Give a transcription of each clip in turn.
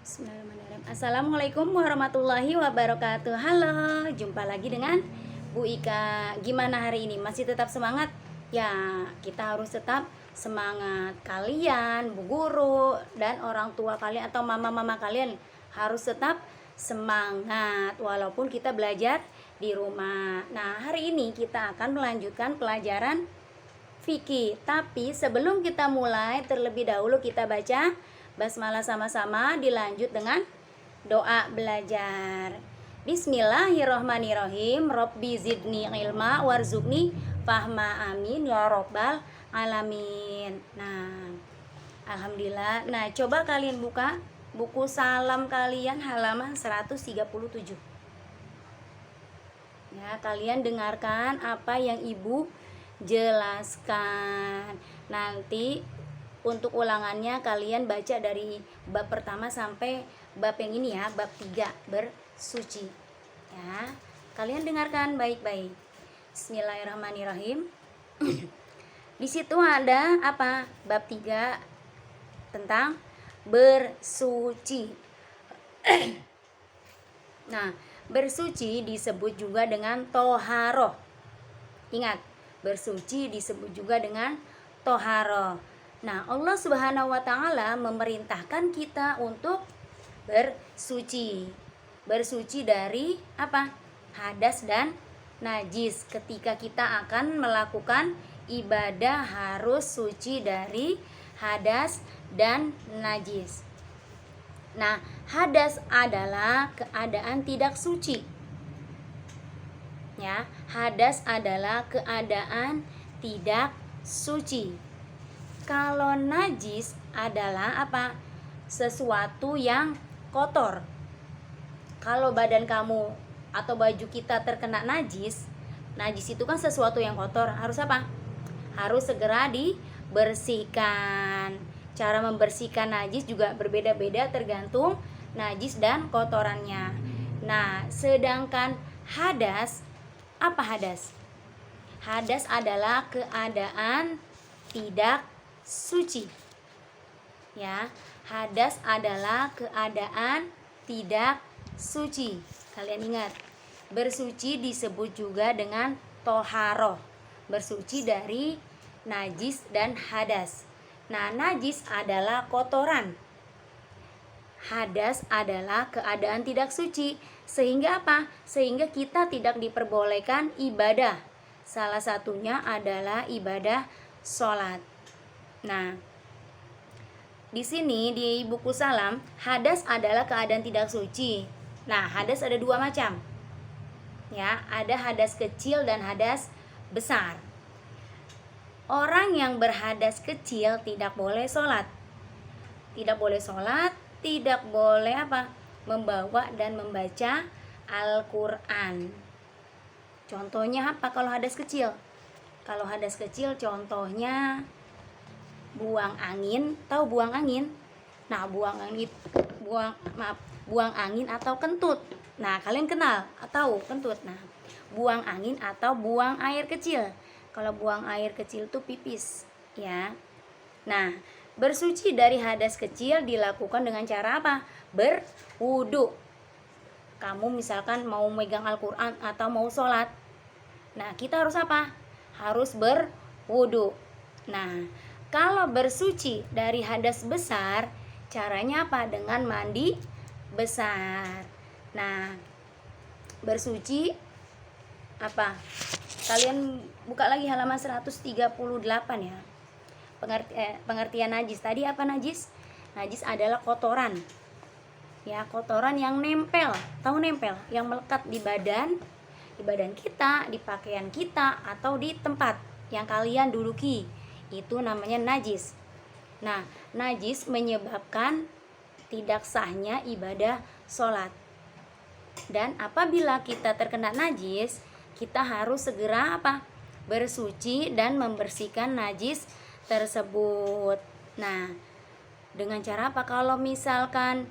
Bismillahirrahmanirrahim. Assalamualaikum warahmatullahi wabarakatuh. Halo, jumpa lagi dengan Bu Ika. Gimana hari ini? Masih tetap semangat? Ya, kita harus tetap semangat. Kalian, bu guru, dan orang tua kalian atau mama-mama kalian harus tetap semangat walaupun kita belajar di rumah. Nah, hari ini kita akan melanjutkan pelajaran fikih. Tapi sebelum kita mulai, terlebih dahulu kita baca basmalah sama-sama, dilanjut dengan doa belajar. Bismillahirrohmanirrohim. Robbi zidni ilma warzuqni fahma, amin ya robbal alamin. Nah, alhamdulillah. Nah, coba kalian buka buku salam kalian halaman 137. Ya, kalian dengarkan apa yang ibu jelaskan. Nanti untuk ulangannya kalian baca dari bab pertama sampai bab yang ini ya, bab 3 bersuci. Ya, kalian dengarkan baik-baik. Bismillahirrahmanirrahim. Di situ ada apa? Bab 3 tentang bersuci. Nah, bersuci disebut juga dengan toharoh. Ingat, bersuci disebut juga dengan toharoh. Nah, Allah Subhanahu wa Ta'ala memerintahkan kita untuk bersuci. Bersuci dari apa? Hadas dan najis. Ketika kita akan melakukan ibadah harus suci dari hadas dan najis. Nah, hadas adalah keadaan tidak suci. Ya, hadas adalah keadaan tidak suci. Kalau najis adalah apa? Sesuatu yang kotor. Kalau badan kamu atau baju kita terkena najis, najis itu kan sesuatu yang kotor, harus apa? Harus segera dibersihkan. Cara membersihkan najis juga berbeda-beda tergantung najis dan kotorannya. Nah, sedangkan hadas, apa hadas? Hadas adalah keadaan tidak suci. Ya, hadas adalah keadaan tidak suci. Kalian ingat, bersuci disebut juga dengan toharoh. Bersuci dari najis dan hadas. Nah, najis adalah kotoran. Hadas adalah keadaan tidak suci. Sehingga apa? Sehingga kita tidak diperbolehkan ibadah. Salah satunya adalah ibadah sholat. Nah, di sini di buku salam, hadas adalah keadaan tidak suci. Nah, hadas ada dua macam. Ya, ada hadas kecil dan hadas besar. Orang yang berhadas kecil tidak boleh sholat. Tidak boleh sholat, tidak boleh apa? Membawa dan membaca Al-Quran. Contohnya apa kalau hadas kecil? Kalau hadas kecil contohnya buang angin. Tahu buang angin? Nah, buang angin atau kentut. Nah, kalian kenal atau kentut? Nah, buang angin atau buang air kecil. Kalau buang air kecil itu pipis, ya. Nah, bersuci dari hadas kecil dilakukan dengan cara apa? Berwudu. Kamu misalkan mau megang Al-Quran atau mau sholat. Nah, kita harus apa? Harus berwudu. Nah, kalau bersuci dari hadas besar, caranya apa? Dengan mandi besar. Nah, bersuci apa? Kalian buka lagi halaman 138 ya. Pengertian najis. Tadi apa najis? Najis adalah kotoran. Ya, kotoran yang nempel. Tahu nempel? Yang melekat di badan kita, di pakaian kita, atau di tempat yang kalian duduki. Itu namanya najis. Nah, najis menyebabkan tidak sahnya ibadah sholat. Dan apabila kita terkena najis, kita harus segera apa? Bersuci dan membersihkan najis tersebut. Nah, dengan cara apa? Kalau misalkan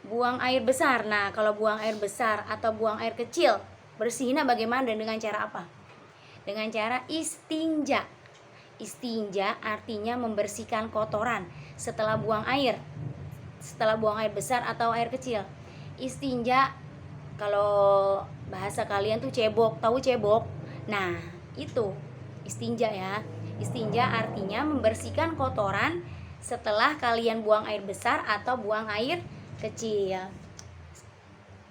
buang air besar. Nah, kalau buang air besar atau buang air kecil, bersihinnya bagaimana dan dengan cara apa? Dengan cara istinja. Istinja artinya membersihkan kotoran setelah buang air. setelah buang air besar atau air kecil. Istinja, kalau bahasa kalian tuh cebok, tahu cebok? Nah, itu istinja ya. Istinja artinya membersihkan kotoran setelah kalian buang air besar atau buang air kecil.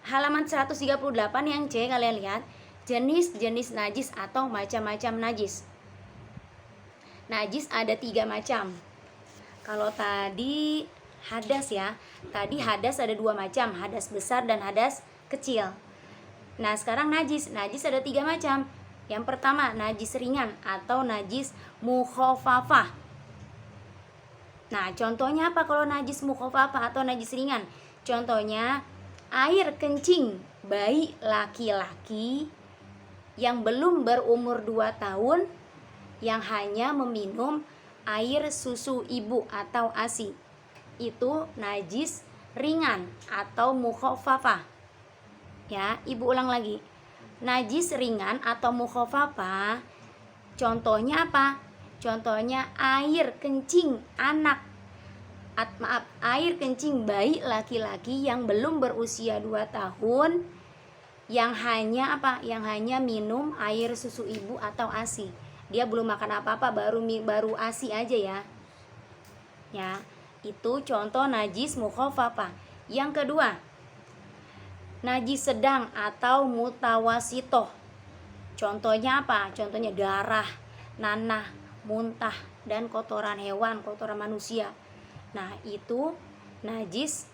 Halaman 138 yang C, kalian lihat jenis-jenis najis atau macam-macam najis. Najis ada 3 macam. Kalau tadi hadas ya, tadi hadas ada 2 macam, hadas besar dan hadas kecil. Nah sekarang najis ada 3 macam. Yang pertama najis ringan atau najis mukhafafah. Nah contohnya apa kalau najis mukhafafah atau najis ringan? Contohnya air kencing bayi laki-laki yang belum berumur 2 tahun yang hanya meminum air susu ibu atau ASI. Itu najis ringan atau mukhafafah. Ya, ibu ulang lagi. Najis ringan atau mukhafafah contohnya apa? Contohnya air kencing anak. Air kencing bayi laki-laki yang belum berusia 2 tahun yang hanya apa? Yang hanya minum air susu ibu atau ASI. Dia belum makan apa-apa, baru ASI aja ya. Ya, itu contoh najis mukhafafah. Yang kedua, najis sedang atau mutawasitoh. Contohnya apa? Contohnya darah, nanah, muntah, dan kotoran hewan, kotoran manusia. Nah, itu najis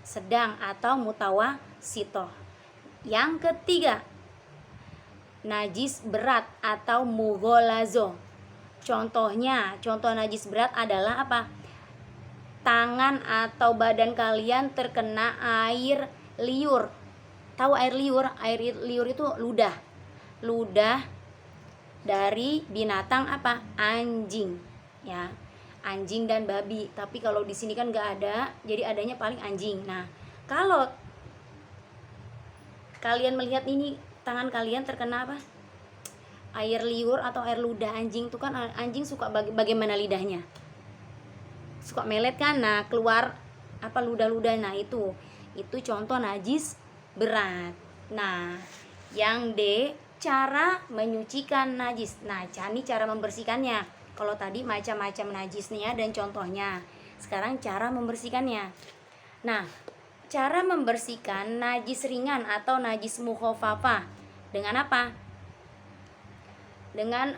sedang atau mutawasitoh. Yang ketiga, najis berat atau mughalazo. Contoh najis berat adalah apa? Tangan atau badan kalian terkena air liur. Tahu air liur? Air liur itu ludah dari binatang apa? Anjing, ya. Anjing dan babi. Tapi kalau di sini kan nggak ada, jadi adanya paling anjing. Nah, kalau kalian melihat ini tangan kalian terkena apa? Air liur atau air ludah anjing, itu kan anjing suka bagaimana lidahnya? Suka melet kan? Nah, keluar apa ludah-ludah. Nah, itu contoh najis berat. Nah, yang D, cara menyucikan najis. Nah, ini cara membersihkannya. Kalau tadi macam-macam najisnya dan contohnya. Sekarang cara membersihkannya. Nah, cara membersihkan najis ringan atau najis mukhafafah dengan apa? Dengan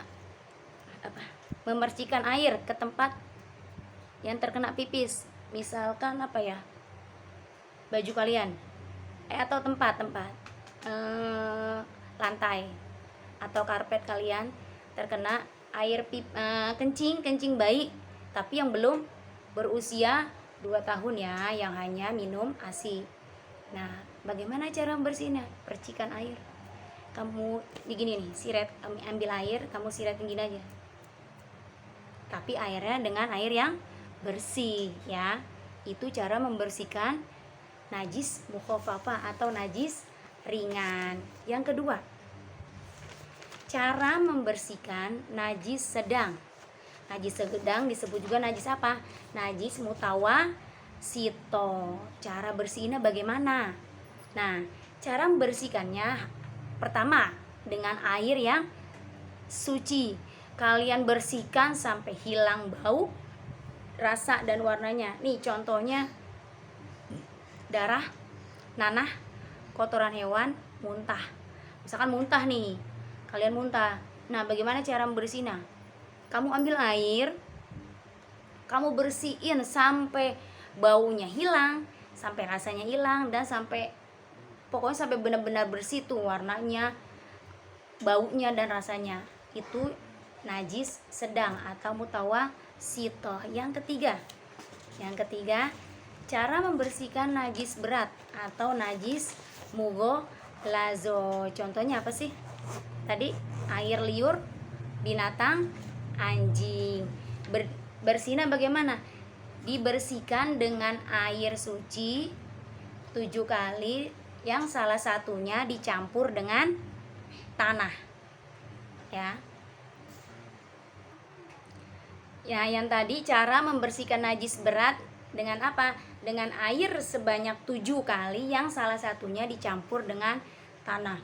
apa? Memercikan air ke tempat yang terkena pipis. Misalkan apa ya? Baju kalian atau tempat lantai atau karpet kalian terkena air kencing bayi tapi yang belum berusia 2 tahun ya, yang hanya minum ASI. Nah, bagaimana cara membersihnya? Percikan air. Kamu begini nih, siret, kamu ambil air, kamu siretin gini aja. Tapi airnya dengan air yang bersih ya. Itu cara membersihkan najis mukhafafah atau najis ringan. Yang kedua, cara membersihkan najis sedang. Najis sedang disebut juga najis apa? Najis mutawasito. Cara bersihnya bagaimana? Nah, cara membersihkannya pertama dengan air yang suci. Kalian bersihkan sampai hilang bau, rasa dan warnanya. Nih contohnya darah, nanah, kotoran hewan, muntah. Misalkan muntah nih, kalian muntah. Nah, bagaimana cara membersihnya? Kamu ambil air, kamu bersihin sampai baunya hilang, sampai rasanya hilang, dan pokoknya sampai benar-benar bersih tuh warnanya, baunya dan rasanya. Itu najis sedang atau mutawasito. Yang ketiga, cara membersihkan najis berat atau najis mughalazo. Contohnya apa sih? Tadi air liur, binatang, anjing. Bersihnya bagaimana? Dibersihkan dengan air suci 7 kali, yang salah satunya dicampur dengan tanah. Ya. Ya, yang tadi cara membersihkan najis berat dengan apa? dengan air sebanyak 7 kali yang salah satunya dicampur dengan tanah.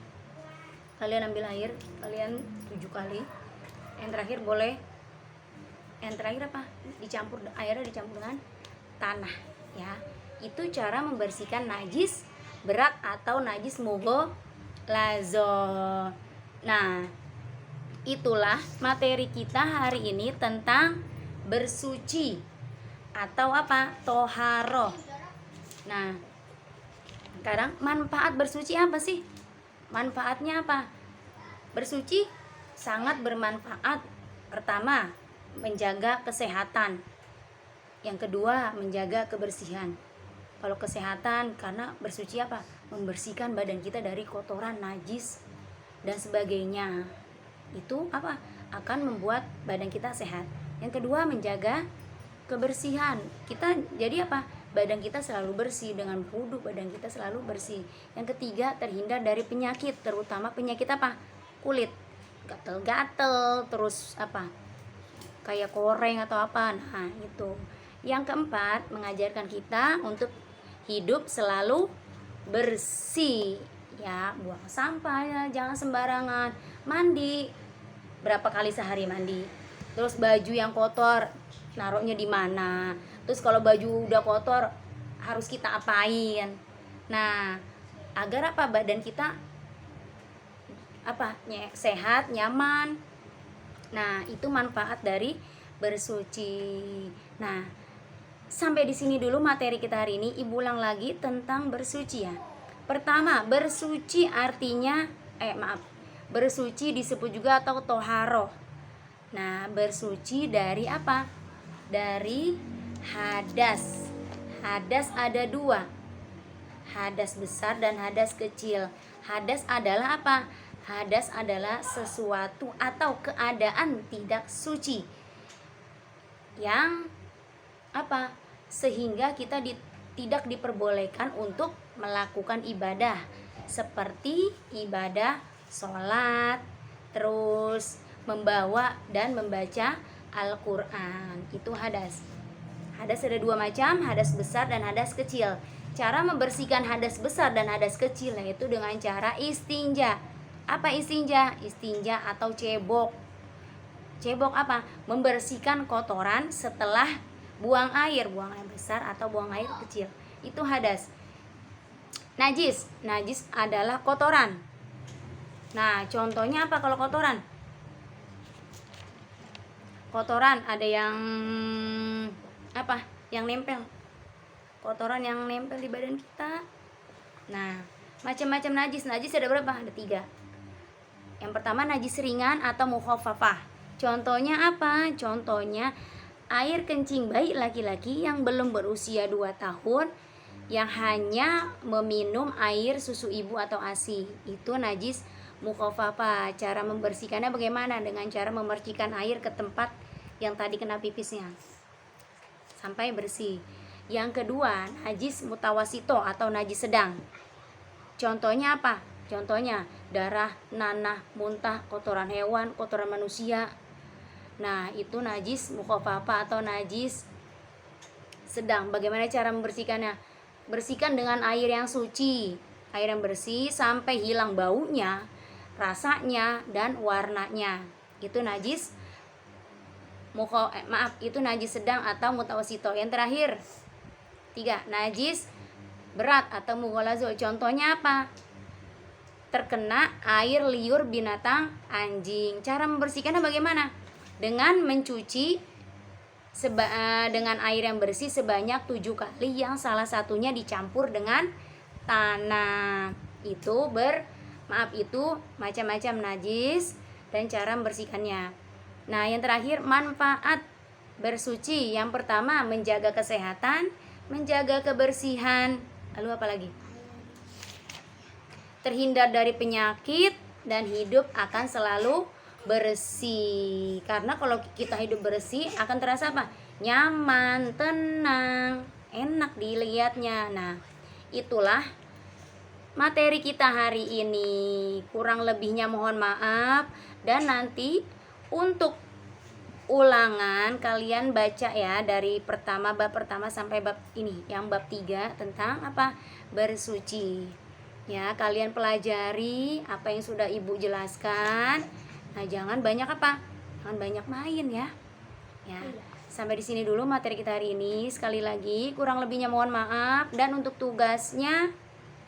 Kalian ambil air, kalian 7 kali. Yang terakhir boleh, yang terakhir apa? Dicampur, airnya dicampur dengan tanah, ya. Itu cara membersihkan najis berat atau najis mughallazo. Nah, itulah materi kita hari ini tentang bersuci atau apa? Toharoh. Nah, sekarang manfaat bersuci apa sih? Manfaatnya apa? Bersuci sangat bermanfaat. Pertama, menjaga kesehatan. Yang kedua, menjaga kebersihan. Kalau kesehatan, karena bersuci apa? Membersihkan badan kita dari kotoran, najis, dan sebagainya. Itu apa? Akan membuat badan kita sehat. Yang kedua, menjaga kebersihan. Kita jadi apa? Badan kita selalu bersih, dengan wudhu badan kita selalu bersih. Yang ketiga, terhindar dari penyakit, terutama penyakit apa? Kulit, gatel-gatel, terus apa? Kayak koreng atau apa. Nah, itu. Yang keempat, mengajarkan kita untuk hidup selalu bersih, ya. Buang sampah ya, jangan sembarangan. Mandi berapa kali sehari mandi? Terus baju yang kotor naruhnya di mana? Terus kalau baju udah kotor harus kita apain? Nah, agar apa? Badan kita apa? Sehat, nyaman. Nah, itu manfaat dari bersuci. Nah, sampai di sini dulu materi kita hari ini. Ibu ulang lagi tentang bersuci, ya. Pertama, bersuci artinya bersuci disebut juga atau toharoh. Nah, bersuci dari apa? Dari hadas. Hadas ada 2. Hadas besar dan hadas kecil. Hadas adalah apa? Hadas adalah sesuatu atau keadaan tidak suci yang apa? Sehingga kita tidak diperbolehkan untuk melakukan ibadah seperti ibadah sholat, terus membawa dan membaca Al-Quran. Itu hadas. Hadas ada 2 macam, hadas besar dan hadas kecil. Cara membersihkan hadas besar dan hadas kecil yaitu dengan cara istinja. Apa istinja? Istinja atau cebok. Cebok apa? Membersihkan kotoran setelah buang air besar atau buang air kecil. Itu hadas. Najis. Najis adalah kotoran. Nah, contohnya apa kalau kotoran? Kotoran ada yang apa? Yang nempel. Kotoran yang nempel di badan kita. Nah, macam-macam najis. Najis ada berapa? Ada 3. Yang pertama najis ringan atau mukhaffafah. Contohnya apa? Contohnya air kencing bayi laki-laki yang belum berusia 2 tahun yang hanya meminum air susu ibu atau ASI. Itu najis mukhaffafah. Cara membersihkannya bagaimana? Dengan cara memercikan air ke tempat yang tadi kena pipisnya sampai bersih. Yang kedua, najis mutawasito atau najis sedang. Contohnya apa? Contohnya darah, nanah, muntah, kotoran hewan, kotoran manusia. Nah, itu najis mukhaffafah atau najis sedang. Bagaimana cara membersihkannya? Bersihkan dengan air yang suci, air yang bersih sampai hilang baunya, rasanya, dan warnanya. Itu najis itu najis sedang atau mutawasito. Yang terakhir 3, najis berat atau mughallazo. Contohnya apa? Terkena air liur binatang anjing. Cara membersihkannya bagaimana? Dengan mencuci dengan air yang bersih sebanyak 7 kali yang salah satunya dicampur dengan tanah. Itu itu macam-macam najis dan cara membersihkannya. Nah, yang terakhir manfaat bersuci. Yang pertama menjaga kesehatan, menjaga kebersihan. Lalu apa lagi? Terhindar dari penyakit dan hidup akan selalu bersih. Karena kalau kita hidup bersih akan terasa apa? Nyaman, tenang, enak dilihatnya. Nah, itulah materi kita hari ini. Kurang lebihnya mohon maaf. Dan nanti untuk ulangan kalian baca ya, dari bab pertama sampai bab ini, yang bab 3 tentang apa? Bersuci. Ya, kalian pelajari apa yang sudah Ibu jelaskan. Nah, jangan banyak apa? Jangan banyak main ya. Ya. Sampai di sini dulu materi kita hari ini. Sekali lagi, kurang lebihnya mohon maaf, dan untuk tugasnya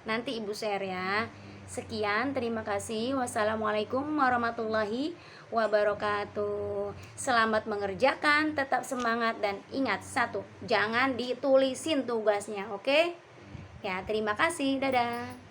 nanti Ibu share ya. Sekian, terima kasih. Wassalamualaikum warahmatullahi wabarakatuh. Selamat mengerjakan, tetap semangat, dan ingat satu, jangan ditulisin tugasnya, oke? Ya, terima kasih. Dadah.